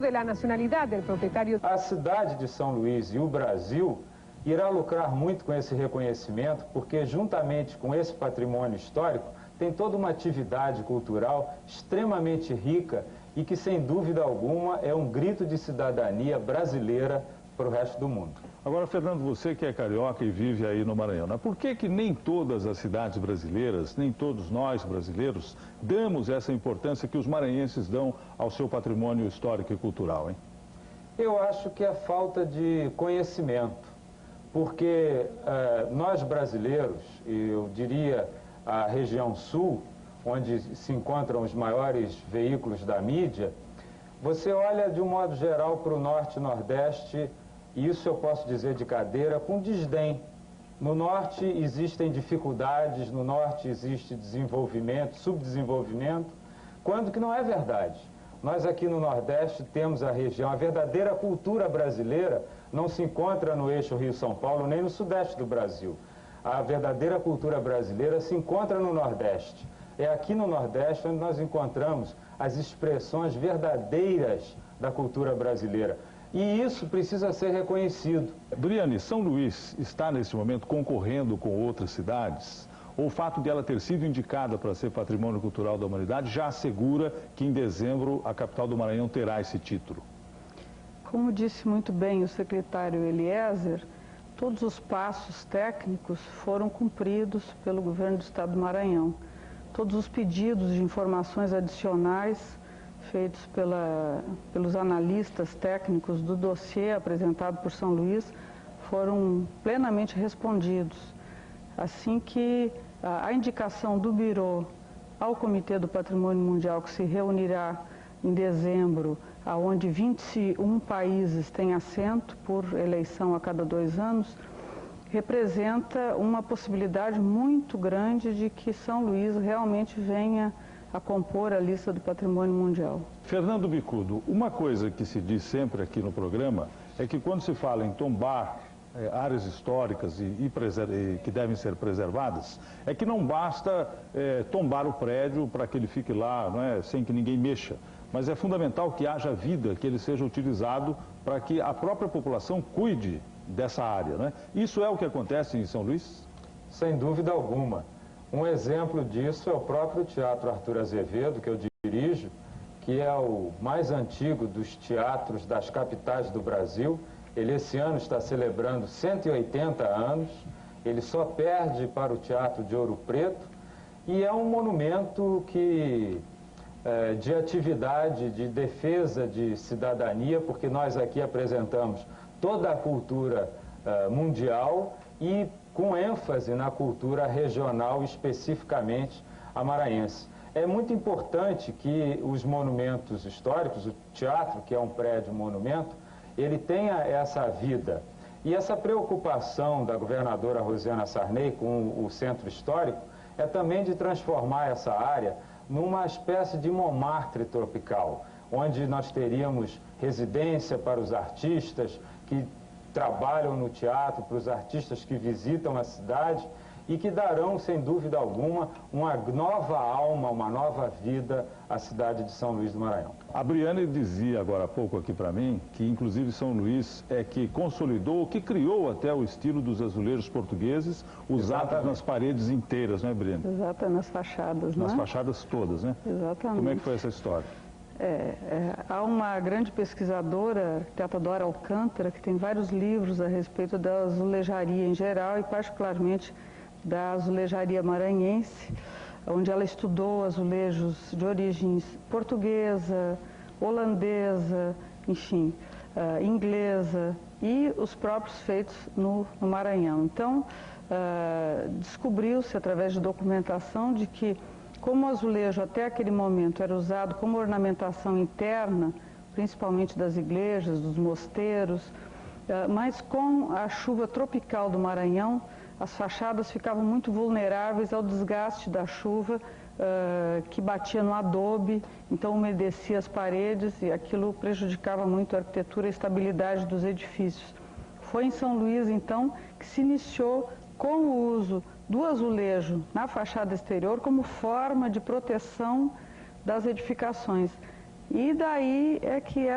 de la nacionalidad del propietario. A cidade de São Luís e o Brasil irá lucrar muito com esse reconhecimento, porque juntamente com esse patrimônio histórico, tem toda uma atividade cultural extremamente rica e que, sem dúvida alguma, é um grito de cidadania brasileira para o resto do mundo. Agora, Fernando, você que é carioca e vive aí no Maranhão, né? Por que nem todas as cidades brasileiras, nem todos nós brasileiros, damos essa importância que os maranhenses dão ao seu patrimônio histórico e cultural, hein? Eu acho que é falta de conhecimento, porque nós brasileiros, e eu diria a região sul, onde se encontram os maiores veículos da mídia, você olha de um modo geral para o norte e nordeste, e isso eu posso dizer de cadeira, com desdém. No norte existem dificuldades, no norte existe desenvolvimento, subdesenvolvimento, quando que não é verdade. Nós aqui no Nordeste temos a região, a verdadeira cultura brasileira não se encontra no eixo Rio-São Paulo, nem no Sudeste do Brasil. A verdadeira cultura brasileira se encontra no Nordeste. É aqui no Nordeste onde nós encontramos as expressões verdadeiras da cultura brasileira. E isso precisa ser reconhecido. Briane, São Luís está nesse momento concorrendo com outras cidades? Ou o fato de ela ter sido indicada para ser Patrimônio Cultural da Humanidade já assegura que em dezembro a capital do Maranhão terá esse título? Como disse muito bem o secretário Eliezer, todos os passos técnicos foram cumpridos pelo governo do estado do Maranhão. Todos os pedidos de informações adicionais feitos pelos analistas técnicos do dossiê apresentado por São Luís foram plenamente respondidos. Assim que a indicação do Birô ao Comitê do Patrimônio Mundial, que se reunirá em dezembro, onde 21 países têm assento por eleição a cada 2 anos, representa uma possibilidade muito grande de que São Luís realmente venha a compor a lista do patrimônio mundial. Fernando Bicudo, uma coisa que se diz sempre aqui no programa é que quando se fala em tombar áreas históricas e que devem ser preservadas, é que não basta tombar o prédio para que ele fique lá, não é, sem que ninguém mexa, mas é fundamental que haja vida, que ele seja utilizado para que a própria população cuide dessa área, né? Isso é o que acontece em São Luís? Sem dúvida alguma. Um exemplo disso é o próprio Teatro Arthur Azevedo, que eu dirijo, que é o mais antigo dos teatros das capitais do Brasil. Ele esse ano está celebrando 180 anos, ele só perde para o Teatro de Ouro Preto e é um monumento de atividade, de defesa de cidadania, porque nós aqui apresentamos toda a cultura mundial e com ênfase na cultura regional, especificamente a maranhense. É muito importante que os monumentos históricos, o teatro, que é um prédio monumento, ele tenha essa vida. E essa preocupação da governadora Rosiana Sarney com o centro histórico é também de transformar essa área numa espécie de Montmartre tropical, onde nós teríamos residência para os artistas que trabalham no teatro, para os artistas que visitam a cidade e que darão, sem dúvida alguma, uma nova alma, uma nova vida à cidade de São Luís do Maranhão. A Briane dizia agora há pouco aqui para mim que, inclusive, São Luís é que consolidou, que criou até o estilo dos azulejos portugueses, usados nas paredes inteiras, não é, Briane? Exato, nas fachadas, Nas não é? fachadas todas, né? Exatamente. Como é que foi essa história? Há uma grande pesquisadora, arquiteta Dora Alcântara, que tem vários livros a respeito da azulejaria em geral e particularmente da azulejaria maranhense, onde ela estudou azulejos de origens portuguesa, holandesa, enfim, inglesa e os próprios feitos no Maranhão. Então, descobriu-se através de documentação de que, como o azulejo até aquele momento era usado como ornamentação interna, principalmente das igrejas, dos mosteiros, mas com a chuva tropical do Maranhão, as fachadas ficavam muito vulneráveis ao desgaste da chuva que batia no adobe, então umedecia as paredes e aquilo prejudicava muito a arquitetura e a estabilidade dos edifícios. Foi em São Luís, então, que se iniciou com o uso do azulejo na fachada exterior como forma de proteção das edificações. E daí é que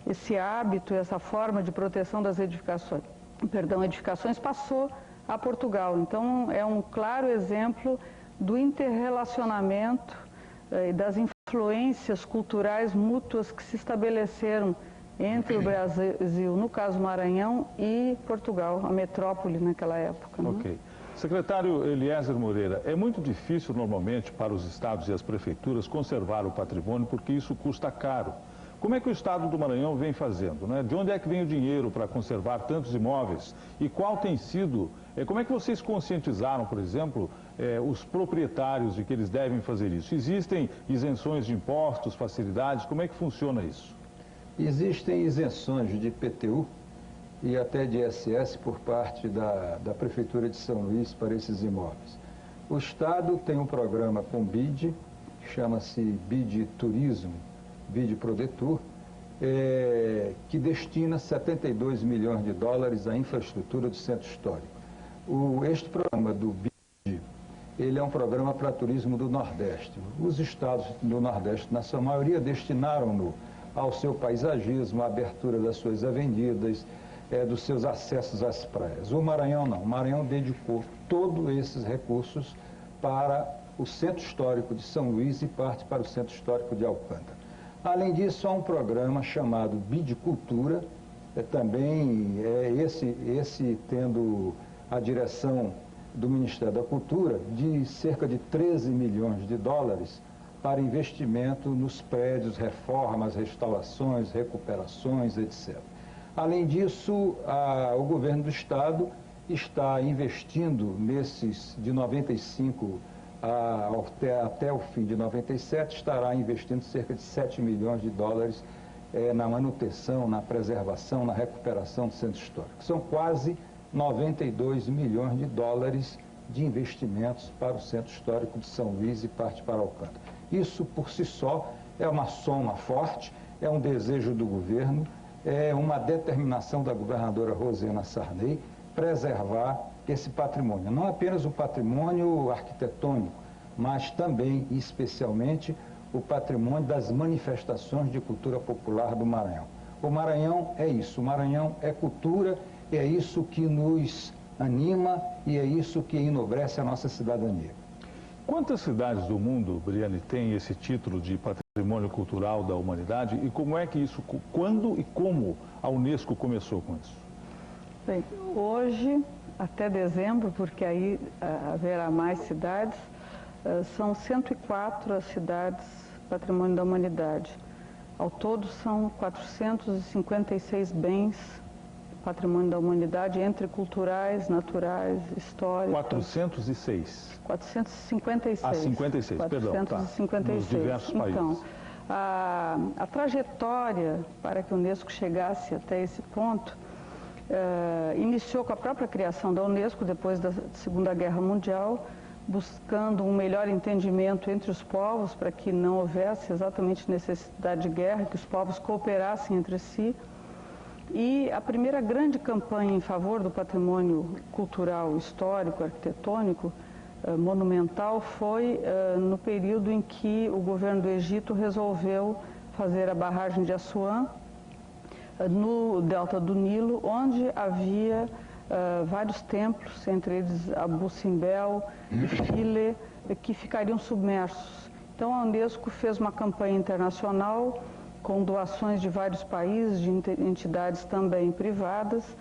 esse hábito, essa forma de proteção das edificações passou a Portugal. Então, é um claro exemplo do interrelacionamento e das influências culturais mútuas que se estabeleceram entre o Brasil, no caso Maranhão, e Portugal, a metrópole naquela época. Né? Ok. Secretário Eliezer Moreira, é muito difícil normalmente para os estados e as prefeituras conservar o patrimônio porque isso custa caro. Como é que o estado do Maranhão vem fazendo, né? De onde é que vem o dinheiro para conservar tantos imóveis? E qual tem sido, como é que vocês conscientizaram, por exemplo, os proprietários de que eles devem fazer isso? Existem isenções de impostos, facilidades, como é que funciona isso? Existem isenções de IPTU e até de ISS por parte da Prefeitura de São Luís para esses imóveis. O Estado tem um programa com BID, que chama-se BID Turismo, BID Prodetur, que destina 72 milhões de dólares à infraestrutura do centro histórico. Este programa do BID, ele é um programa para turismo do Nordeste. Os estados do Nordeste, na sua maioria, destinaram-no ao seu paisagismo, à abertura das suas avenidas, dos seus acessos às praias. O Maranhão não. O Maranhão dedicou todos esses recursos para o Centro Histórico de São Luís e parte para o Centro Histórico de Alcântara. Além disso, há um programa chamado BID Cultura, também esse tendo a direção do Ministério da Cultura, de cerca de 13 milhões de dólares para investimento nos prédios, reformas, restaurações, recuperações, etc. Além disso, o governo do Estado está investindo nesses de 95 até o fim de 97, estará investindo cerca de 7 milhões de dólares na manutenção, na preservação, na recuperação do centro histórico. São quase 92 milhões de dólares de investimentos para o centro histórico de São Luís e parte para Alcântara. Isso, por si só, é uma soma forte, é um desejo do governo, é uma determinação da governadora Rosena Sarney preservar esse patrimônio. Não apenas o patrimônio arquitetônico, mas também, e especialmente, o patrimônio das manifestações de cultura popular do Maranhão. O Maranhão é isso, o Maranhão é cultura, é isso que nos anima e é isso que enobrece a nossa cidadania. Quantas cidades do mundo, Briane, têm esse título de patrimônio cultural da humanidade e como é que isso, quando e como a Unesco começou com isso? Bem, hoje, até dezembro, porque aí haverá mais cidades, são 104 as cidades patrimônio da humanidade. Ao todo são 456 bens patrimônio da humanidade, entre culturais, naturais, históricos. 406. 456. Ah, 56, 456. perdão. Tá. Nos diversos países. Então, a trajetória para que a Unesco chegasse até esse ponto iniciou com a própria criação da Unesco, depois da Segunda Guerra Mundial, buscando um melhor entendimento entre os povos, para que não houvesse exatamente necessidade de guerra, que os povos cooperassem entre si. E a primeira grande campanha em favor do patrimônio cultural, histórico, arquitetônico, monumental, foi no período em que o governo do Egito resolveu fazer a barragem de Assuã, no delta do Nilo, onde havia vários templos, entre eles Abu Simbel e Philae, que ficariam submersos. Então a Unesco fez uma campanha internacional com doações de vários países, de entidades também privadas,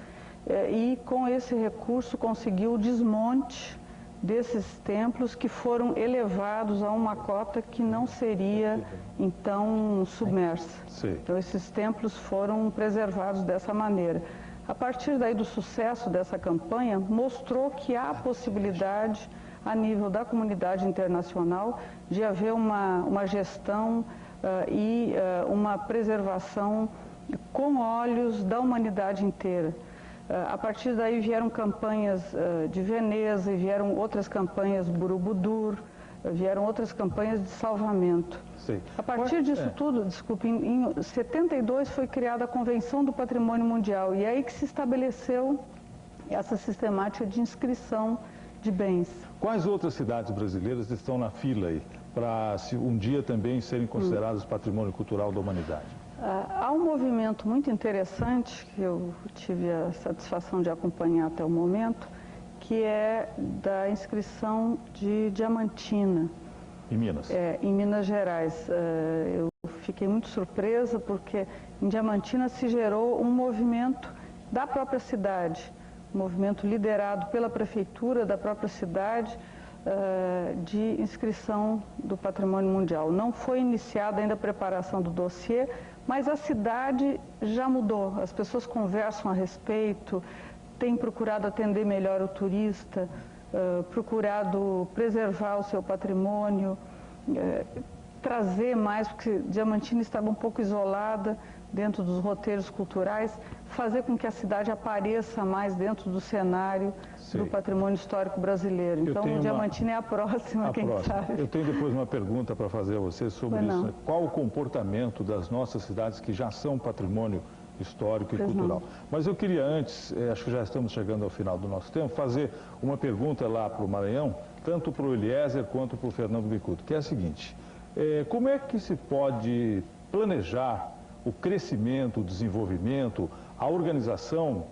e com esse recurso conseguiu o desmonte desses templos que foram elevados a uma cota que não seria, então, submersa. Sim. Então, esses templos foram preservados dessa maneira. A partir daí do sucesso dessa campanha, mostrou que há possibilidade, a nível da comunidade internacional, de haver uma gestão e uma preservação com olhos da humanidade inteira. A partir daí vieram campanhas de Veneza, e vieram outras campanhas Borobudur, vieram outras campanhas de salvamento. Sim. A partir disso tudo, desculpe, em 72 foi criada a Convenção do Patrimônio Mundial, e é aí que se estabeleceu essa sistemática de inscrição de bens. Quais outras cidades brasileiras estão na fila aí para um dia também serem consideradas patrimônio cultural da humanidade? Há um movimento muito interessante que eu tive a satisfação de acompanhar até o momento, que é da inscrição de Diamantina. Em Minas? Em Minas Gerais. Eu fiquei muito surpresa porque em Diamantina se gerou um movimento da própria cidade, um movimento liderado pela prefeitura da própria cidade, de inscrição do Patrimônio Mundial. Não foi iniciada ainda a preparação do dossiê, mas a cidade já mudou. As pessoas conversam a respeito, têm procurado atender melhor o turista, procurado preservar o seu patrimônio, trazer mais, porque Diamantina estava um pouco isolada dentro dos roteiros culturais, fazer com que a cidade apareça mais dentro do cenário do patrimônio histórico brasileiro. Então, Diamantina é a próxima, sabe? Eu tenho depois uma pergunta para fazer a você sobre isso. Né? Qual o comportamento das nossas cidades que já são patrimônio histórico e cultural? Mas eu queria antes, acho que já estamos chegando ao final do nosso tempo, fazer uma pergunta lá para o Maranhão, tanto para o Eliezer quanto para o Fernando Bicudo, que é a seguinte: como é que se pode planejar o crescimento, o desenvolvimento, a organização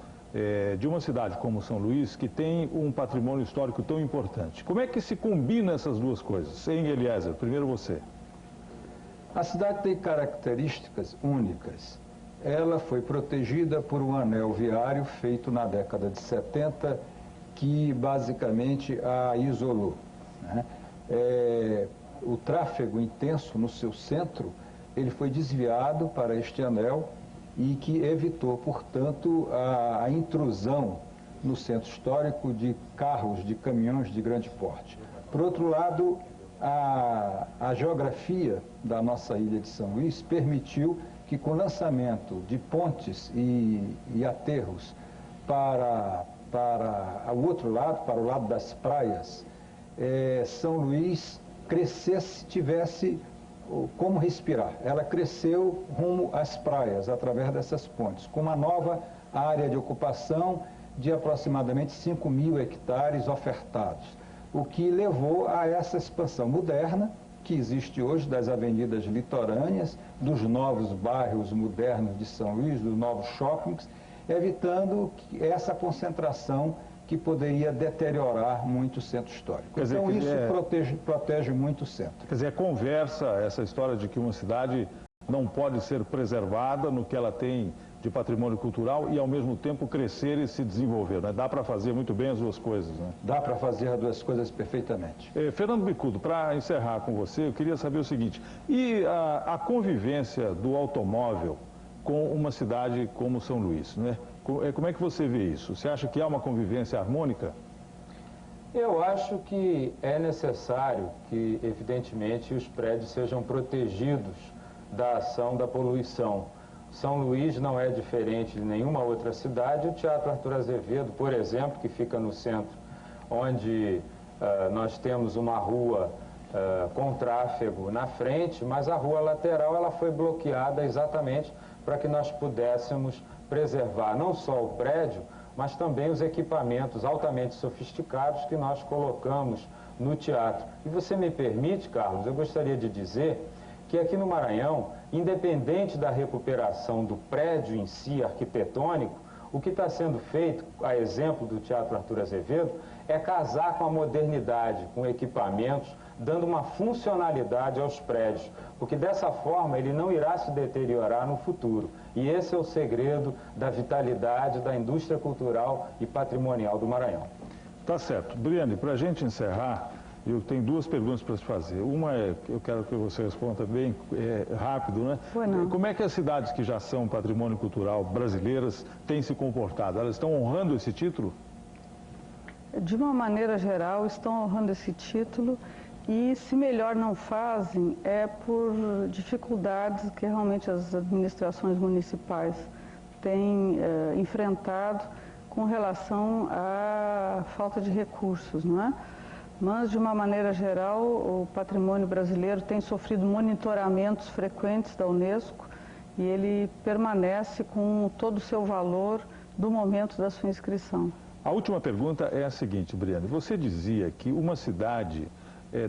de uma cidade como São Luís, que tem um patrimônio histórico tão importante? Como é que se combina essas duas coisas? Hein, Eliezer? Primeiro você. A cidade tem características únicas. Ela foi protegida por um anel viário feito na década de 70, que basicamente a isolou, né? O tráfego intenso no seu centro, ele foi desviado para este anel e que evitou, portanto, a intrusão no centro histórico de carros, de caminhões de grande porte. Por outro lado, a geografia da nossa ilha de São Luís permitiu que, com o lançamento de pontes e aterros para o outro lado, para o lado das praias, São Luís crescesse, tivesse como respirar. Ela cresceu rumo às praias, através dessas pontes, com uma nova área de ocupação de aproximadamente 5.000 hectares ofertados, o que levou a essa expansão moderna que existe hoje das avenidas litorâneas, dos novos bairros modernos de São Luís, dos novos shoppings, evitando essa concentração que poderia deteriorar muito o centro histórico. Então isso protege muito o centro. Quer dizer, conversa essa história de que uma cidade não pode ser preservada no que ela tem de patrimônio cultural e, ao mesmo tempo, crescer e se desenvolver, né? Dá para fazer muito bem as duas coisas, né? Dá para fazer as duas coisas perfeitamente. Fernando Bicudo, para encerrar com você, eu queria saber o seguinte: e a convivência do automóvel com uma cidade como São Luís, né? Como é que você vê isso? Você acha que há uma convivência harmônica? Eu acho que é necessário que, evidentemente, os prédios sejam protegidos da ação da poluição. São Luís não é diferente de nenhuma outra cidade. O Teatro Arthur Azevedo, por exemplo, que fica no centro, onde nós temos uma rua com tráfego na frente, mas a rua lateral ela foi bloqueada exatamente para que nós pudéssemos preservar não só o prédio, mas também os equipamentos altamente sofisticados que nós colocamos no teatro. E você me permite, Carlos, eu gostaria de dizer que aqui no Maranhão, independente da recuperação do prédio em si, arquitetônico, o que está sendo feito, a exemplo do Teatro Arthur Azevedo, é casar com a modernidade, com equipamentos, dando uma funcionalidade aos prédios, porque dessa forma ele não irá se deteriorar no futuro. E esse é o segredo da vitalidade da indústria cultural e patrimonial do Maranhão. Tá certo. Briane, para a gente encerrar, eu tenho duas perguntas para te fazer. Uma eu quero que você responda bem rápido, né? Como é que as cidades que já são patrimônio cultural brasileiras têm se comportado? Elas estão honrando esse título? De uma maneira geral, estão honrando esse título. E se melhor não fazem, é por dificuldades que realmente as administrações municipais têm enfrentado com relação à falta de recursos, não é? Mas, de uma maneira geral, o patrimônio brasileiro tem sofrido monitoramentos frequentes da Unesco e ele permanece com todo o seu valor do momento da sua inscrição. A última pergunta é a seguinte, Briane. Você dizia que uma cidade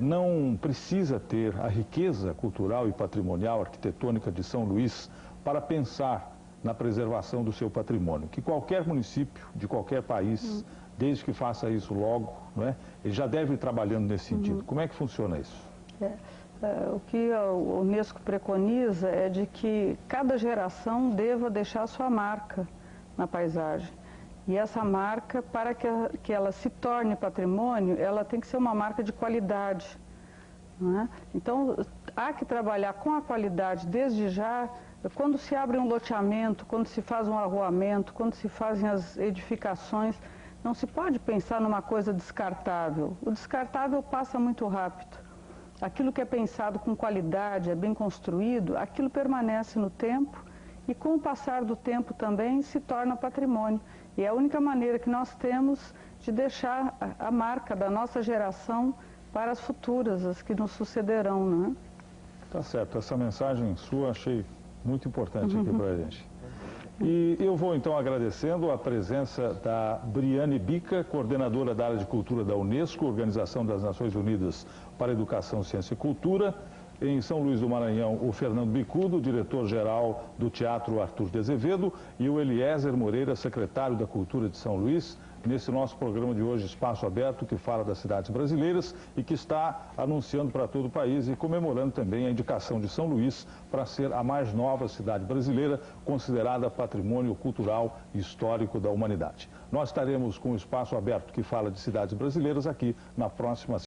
não precisa ter a riqueza cultural e patrimonial, arquitetônica de São Luís para pensar na preservação do seu patrimônio, que qualquer município de qualquer país, desde que faça isso logo, não é? Ele já deve ir trabalhando nesse sentido. Como é que funciona isso? O que a Unesco preconiza é de que cada geração deva deixar sua marca na paisagem. E essa marca, para que ela se torne patrimônio, ela tem que ser uma marca de qualidade, não é? Então, há que trabalhar com a qualidade desde já. Quando se abre um loteamento, quando se faz um arruamento, quando se fazem as edificações, não se pode pensar numa coisa descartável. O descartável passa muito rápido. Aquilo que é pensado com qualidade, é bem construído, aquilo permanece no tempo e com o passar do tempo também se torna patrimônio. E é a única maneira que nós temos de deixar a marca da nossa geração para as futuras, as que nos sucederão, né? Tá certo, essa mensagem sua achei muito importante aqui para a gente. E eu vou então agradecendo a presença da Briane Bica, coordenadora da área de cultura da Unesco, Organização das Nações Unidas para a Educação, Ciência e Cultura. Em São Luís do Maranhão, o Fernando Bicudo, diretor-geral do Teatro Arthur de Azevedo, e o Eliezer Moreira, secretário da Cultura de São Luís, nesse nosso programa de hoje, Espaço Aberto, que fala das cidades brasileiras e que está anunciando para todo o país e comemorando também a indicação de São Luís para ser a mais nova cidade brasileira, considerada patrimônio cultural e histórico da humanidade. Nós estaremos com o Espaço Aberto, que fala de cidades brasileiras, aqui na próxima